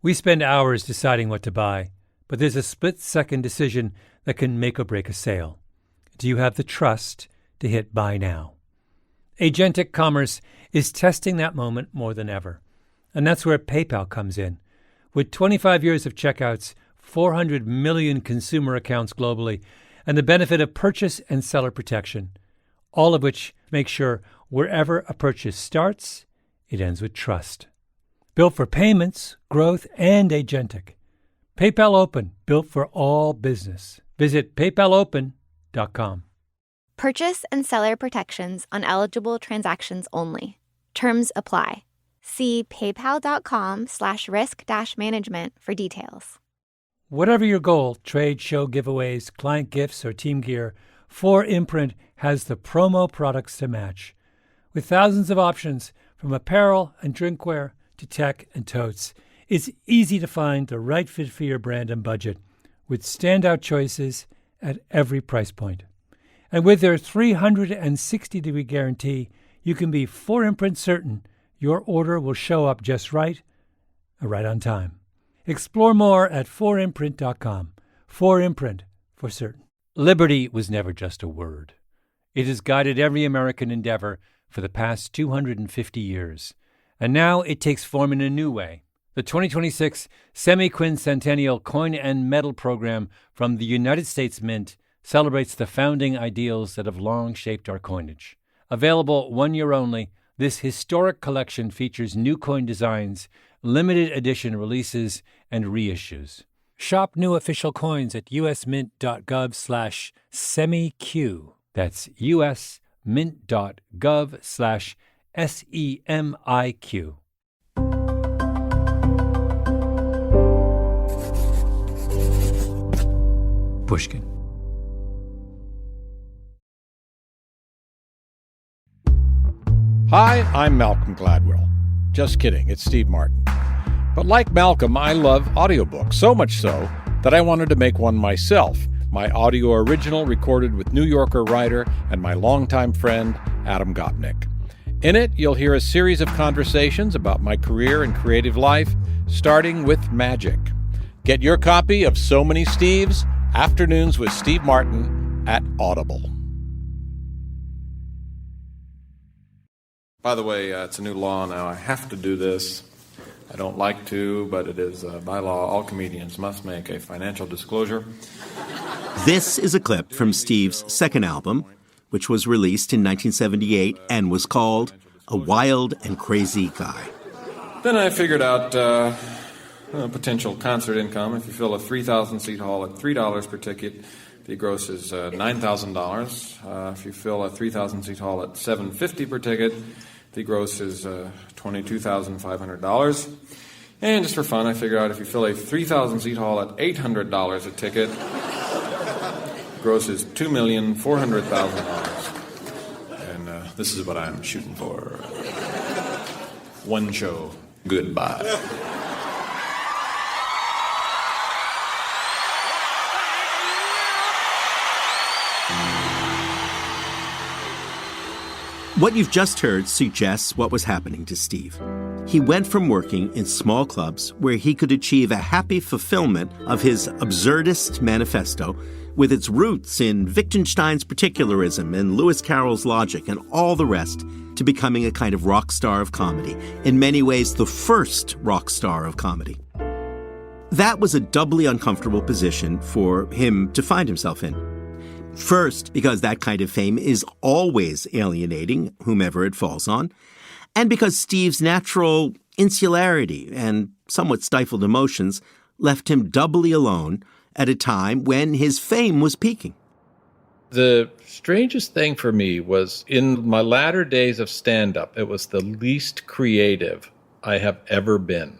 We spend hours deciding what to buy, but there's a split-second decision that can make or break a sale. Do you have the trust to hit buy now? Agentic commerce is testing that moment more than ever. And that's where PayPal comes in. With 25 years of checkouts, 400 million consumer accounts globally, and the benefit of purchase and seller protection, all of which make sure wherever a purchase starts, it ends with trust. Built for payments, growth, and agentic. PayPal Open, built for all business. Visit paypalopen.com. Purchase and seller protections on eligible transactions only. Terms apply. See paypal.com/risk-management for details. Whatever your goal, trade, show, giveaways, client gifts, or team gear, 4imprint has the promo products to match. With thousands of options, from apparel and drinkware to tech and totes, it's easy to find the right fit for your brand and budget, with standout choices at every price point. And with their 360-degree guarantee, you can be 4imprint certain your order will show up just right on time. Explore more at 4imprint.com. 4imprint, for certain. Liberty was never just a word. It has guided every American endeavor for the past 250 years. And now it takes form in a new way. The 2026 Semi-Quincentennial Coin and Medal Program from the United States Mint celebrates the founding ideals that have long shaped our coinage. Available 1 year only, this historic collection features new coin designs, limited edition releases, and reissues. Shop new official coins at usmint.gov/semiq. That's usmint.gov/SEMIQ. Pushkin. Hi, I'm Malcolm Gladwell. Just kidding, it's Steve Martin. But like Malcolm, I love audiobooks, so much so that I wanted to make one myself. My audio original recorded with New Yorker writer and my longtime friend, Adam Gopnik. In it, you'll hear a series of conversations about my career and creative life, starting with magic. Get your copy of So Many Steves, Afternoons with Steve Martin at Audible. By the way, it's a new law now. I have to do this. I don't like to, but it is by law. All comedians must make a financial disclosure. This is a clip from Steve's second album, which was released in 1978 and was called A Wild and Crazy Guy. Then I figured out potential concert income. If you fill a 3,000-seat hall at $3 per ticket, the gross is $9,000. If you fill a 3,000-seat hall at $7.50 per ticket, the gross is $22,500. And just for fun, I figured out if you fill a 3,000-seat hall at $800 a ticket, gross is $2,400,000. And this is what I'm shooting for. One show. Goodbye. What you've just heard suggests what was happening to Steve. He went from working in small clubs where he could achieve a happy fulfillment of his absurdist manifesto with its roots in Wittgenstein's particularism and Lewis Carroll's logic and all the rest, to becoming a kind of rock star of comedy, in many ways the first rock star of comedy. That was a doubly uncomfortable position for him to find himself in. First, because that kind of fame is always alienating, whomever it falls on, and because Steve's natural insularity and somewhat stifled emotions left him doubly alone at a time when his fame was peaking. The strangest thing for me was in my latter days of stand-up, it was the least creative I have ever been.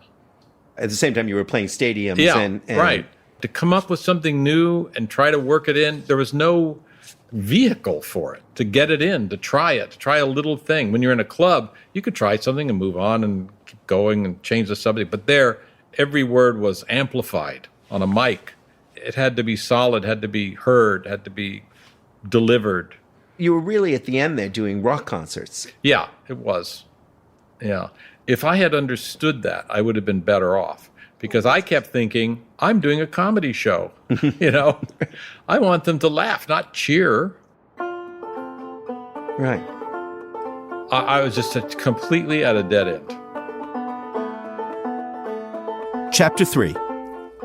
At the same time, you were playing stadiums. Yeah, right. To come up with something new and try to work it in, there was no vehicle for it, to get it in, to try a little thing. When you're in a club, you could try something and move on and keep going and change the subject. But there, every word was amplified on a mic. It had to be solid, had to be heard, had to be delivered. You were really at the end there doing rock concerts. Yeah, it was. Yeah. If I had understood that, I would have been better off. because I kept thinking, I'm doing a comedy show. I want them to laugh, not cheer. Right. I was just completely at a dead end. Chapter 3,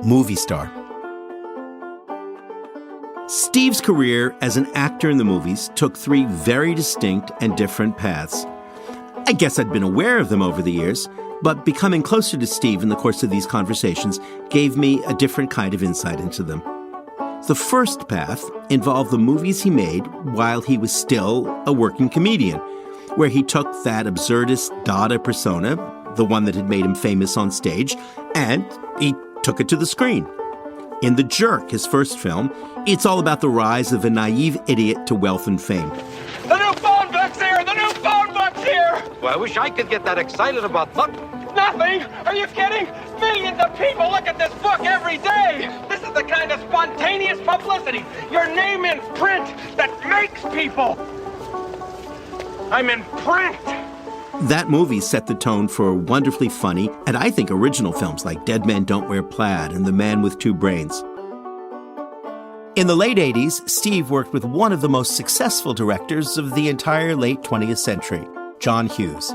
Movie Star. Steve's career as an actor in the movies took 3 very distinct and different paths. I guess I'd been aware of them over the years, but becoming closer to Steve in the course of these conversations gave me a different kind of insight into them. The first path involved the movies he made while he was still a working comedian, where he took that absurdist Dada persona, the one that had made him famous on stage, and he took it to the screen. In The Jerk, his first film, it's all about the rise of a naive idiot to wealth and fame. The new phone book's here! The new phone book's here! Well, I wish I could get that excited about Nothing! Are you kidding? Millions of people look at this book every day! This is the kind of spontaneous publicity, your name in print, that makes people! I'm in print! That movie set the tone for wonderfully funny and I think original films like Dead Men Don't Wear Plaid and The Man with Two Brains. In the late 80s, Steve worked with one of the most successful directors of the entire late 20th century, John Hughes.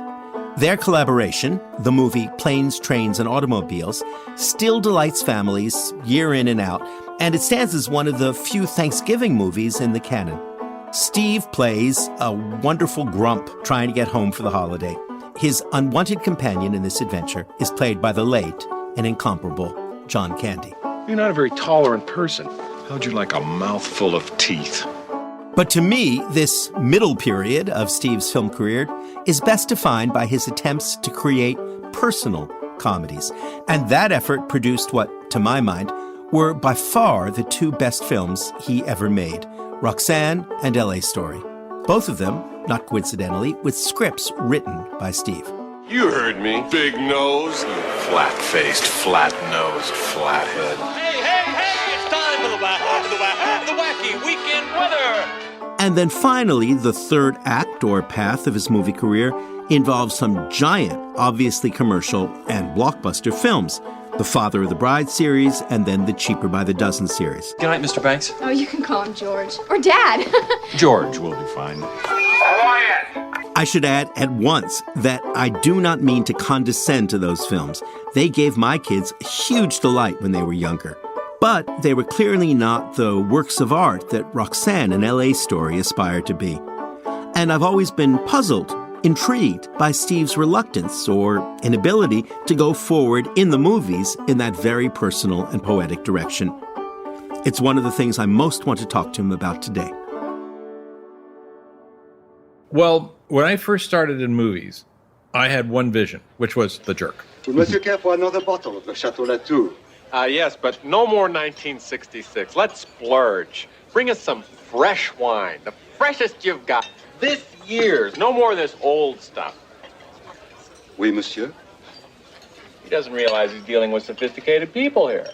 Their collaboration, the movie Planes, Trains, and Automobiles, still delights families year in and out, and it stands as one of the few Thanksgiving movies in the canon. Steve plays a wonderful grump trying to get home for the holiday. His unwanted companion in this adventure is played by the late and incomparable John Candy. You're not a very tolerant person. How'd you like a mouthful of teeth? But to me, this middle period of Steve's film career is best defined by his attempts to create personal comedies. And that effort produced what, to my mind, were by far the 2 best films he ever made, Roxanne and L.A. Story. Both of them, not coincidentally, with scripts written by Steve. You heard me. Big nose. Flat-faced, flat-nosed, flathead. Hey, it's time for the wacky weekend weather! And then finally, the third act or path of his movie career involves some giant, obviously commercial and blockbuster films. The Father of the Bride series, and then the Cheaper by the Dozen series. Good night, Mr. Banks. Oh, you can call him George. Or Dad. George will be fine. I should add at once that I do not mean to condescend to those films. They gave my kids huge delight when they were younger. But they were clearly not the works of art that Roxanne and L.A. Story aspired to be. And I've always been puzzled, intrigued by Steve's reluctance or inability to go forward in the movies in that very personal and poetic direction. It's one of the things I most want to talk to him about today. Well, when I first started in movies, I had one vision, which was The Jerk. Would Monsieur care for another bottle of the Chateau Latour? Yes, but no more 1966. Let's splurge. Bring us some fresh wine, the freshest you've got. This year's. No more of this old stuff. Oui, monsieur. He doesn't realize he's dealing with sophisticated people here.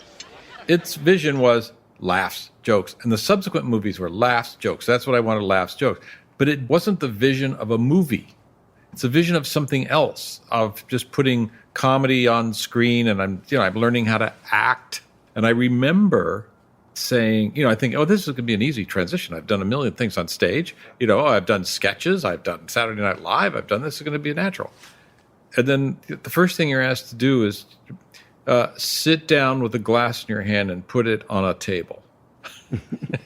Its vision was laughs, jokes, and the subsequent movies were laughs, jokes. That's what I wanted, laughs, jokes. But it wasn't the vision of a movie. It's a vision of something else, of just putting comedy on screen, and I'm learning how to act. And I remember saying, I think, this is going to be an easy transition. I've done a million things on stage. I've done sketches. I've done Saturday Night Live. I've done this. It's going to be natural. And then the first thing you're asked to do is sit down with a glass in your hand and put it on a table.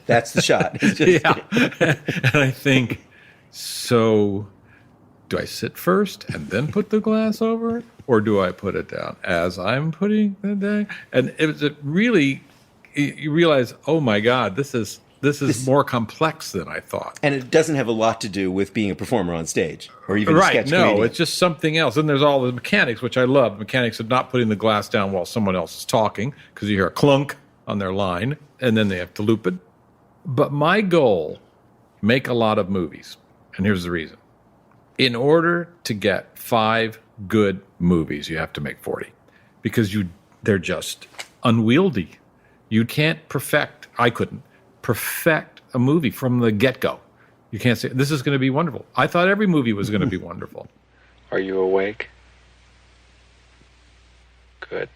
That's the shot. Yeah. And I think, so do I sit first and then put the glass over it? Or do I put it down as I'm putting it down? And it was really, you realize, oh my God, this is more complex than I thought. And it doesn't have a lot to do with being a performer on stage or even a right, sketch no, comedian. It's just something else. And there's all the mechanics, which I love. The mechanics of not putting the glass down while someone else is talking, because you hear a clunk on their line, and then they have to loop it. But my goal, make a lot of movies. And here's the reason. In order to get 5 good movies, you have to make 40. Because they're just unwieldy. You can't I couldn't perfect a movie from the get-go. You can't say, this is going to be wonderful. I thought every movie was going to be wonderful. Are you awake? Good.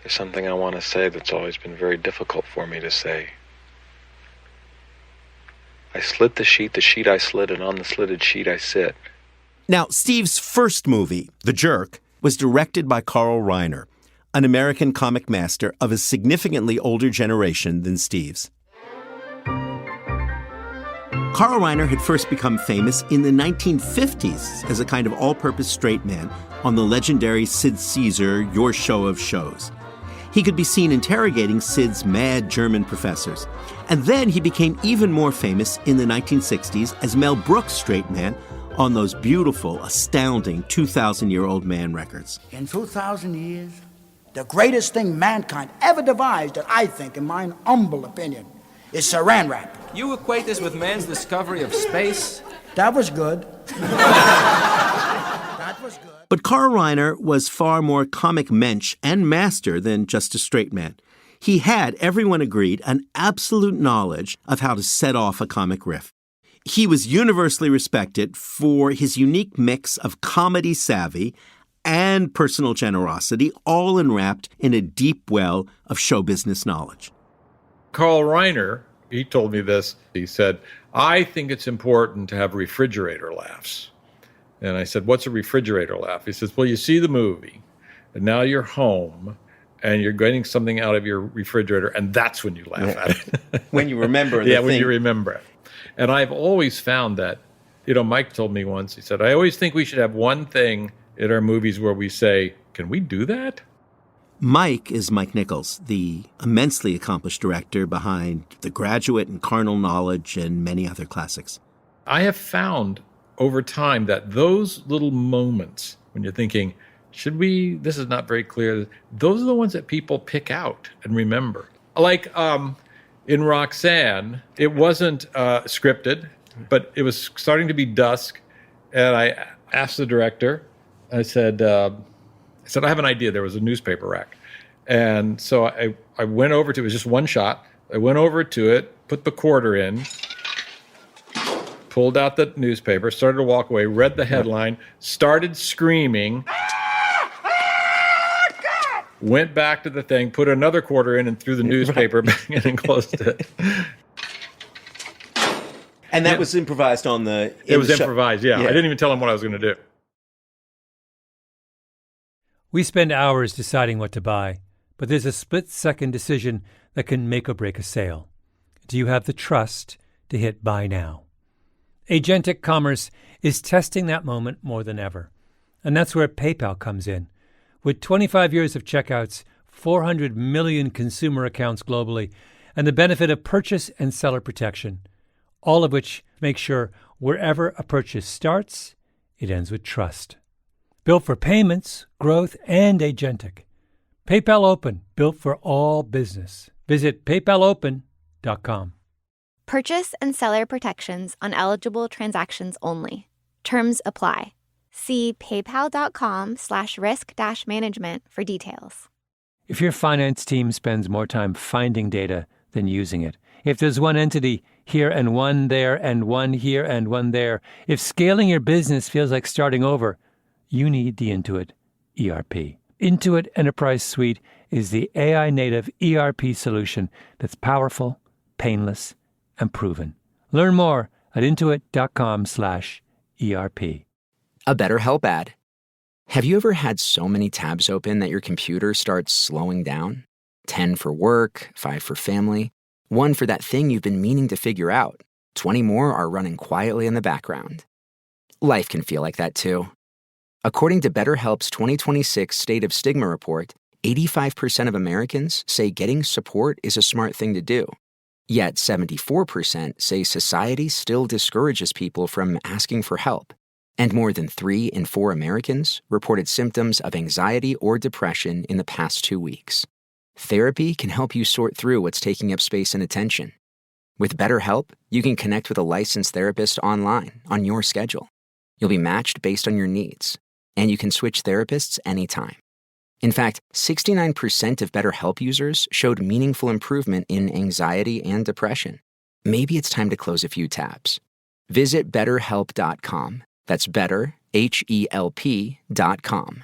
There's something I want to say that's always been very difficult for me to say. I slit the sheet I slit, and on the slitted sheet I sit. Now, Steve's first movie, The Jerk, was directed by Carl Reiner, an American comic master of a significantly older generation than Steve's. Carl Reiner had first become famous in the 1950s as a kind of all-purpose straight man on the legendary Sid Caesar Your Show of Shows. He could be seen interrogating Sid's mad German professors. And then he became even more famous in the 1960s as Mel Brooks' straight man on those beautiful, astounding 2,000-year-old man records. In 2,000 years, the greatest thing mankind ever devised, that I think, in my humble opinion, is saran wrap. You equate this with man's discovery of space? That was good. That was good. But Carl Reiner was far more comic mensch and master than just a straight man. He had, everyone agreed, an absolute knowledge of how to set off a comic riff. He was universally respected for his unique mix of comedy savvy and personal generosity, all enwrapped in a deep well of show business knowledge. Carl Reiner, he told me this. He said, I think it's important to have refrigerator laughs. And I said, what's a refrigerator laugh? He says, well, you see the movie, and now you're home, and you're getting something out of your refrigerator, and that's when you laugh at it. When you remember the Yeah, thing. when you remember it. And I've always found that, Mike told me once, he said, I always think we should have one thing in our movies where we say, can we do that? Mike is Mike Nichols, the immensely accomplished director behind The Graduate and Carnal Knowledge and many other classics. I have found over time that those little moments when you're thinking, this is not very clear, those are the ones that people pick out and remember. Like in Roxanne, it wasn't scripted, but it was starting to be dusk, and I asked the director, I said, I have an idea. There was a newspaper rack. And so I went over to it. It was just one shot. I went over to it, put the quarter in, pulled out the newspaper, started to walk away, read the headline, started screaming, went back to the thing, put another quarter in, and threw the newspaper back in and closed it. And that was improvised on the... It was improvised, yeah. I didn't even tell him what I was going to do. We spend hours deciding what to buy, but there's a split-second decision that can make or break a sale. Do you have the trust to hit buy now? Agentic commerce is testing that moment more than ever. And that's where PayPal comes in. With 25 years of checkouts, 400 million consumer accounts globally, and the benefit of purchase and seller protection, all of which make sure wherever a purchase starts, it ends with trust. Built for payments, growth, and agentic. PayPal Open, built for all business. Visit paypalopen.com. Purchase and seller protections on eligible transactions only. Terms apply. See paypal.com/risk-management for details. If your finance team spends more time finding data than using it, if there's one entity here and one there and one here and one there, if scaling your business feels like starting over, you need the Intuit ERP. Intuit Enterprise Suite is the AI-native ERP solution that's powerful, painless, and proven. Learn more at intuit.com/ERP. A BetterHelp ad. Have you ever had so many tabs open that your computer starts slowing down? 10 for work, 5 for family, 1 for that thing you've been meaning to figure out. 20 more are running quietly in the background. Life can feel like that too. According to BetterHelp's 2026 State of Stigma report, 85% of Americans say getting support is a smart thing to do. Yet 74% say society still discourages people from asking for help. And more than 3 in 4 Americans reported symptoms of anxiety or depression in the past 2 weeks. Therapy can help you sort through what's taking up space and attention. With BetterHelp, you can connect with a licensed therapist online on your schedule. You'll be matched based on your needs, and you can switch therapists anytime. In fact, 69% of BetterHelp users showed meaningful improvement in anxiety and depression. Maybe it's time to close a few tabs. Visit BetterHelp.com. That's better, HELP.com.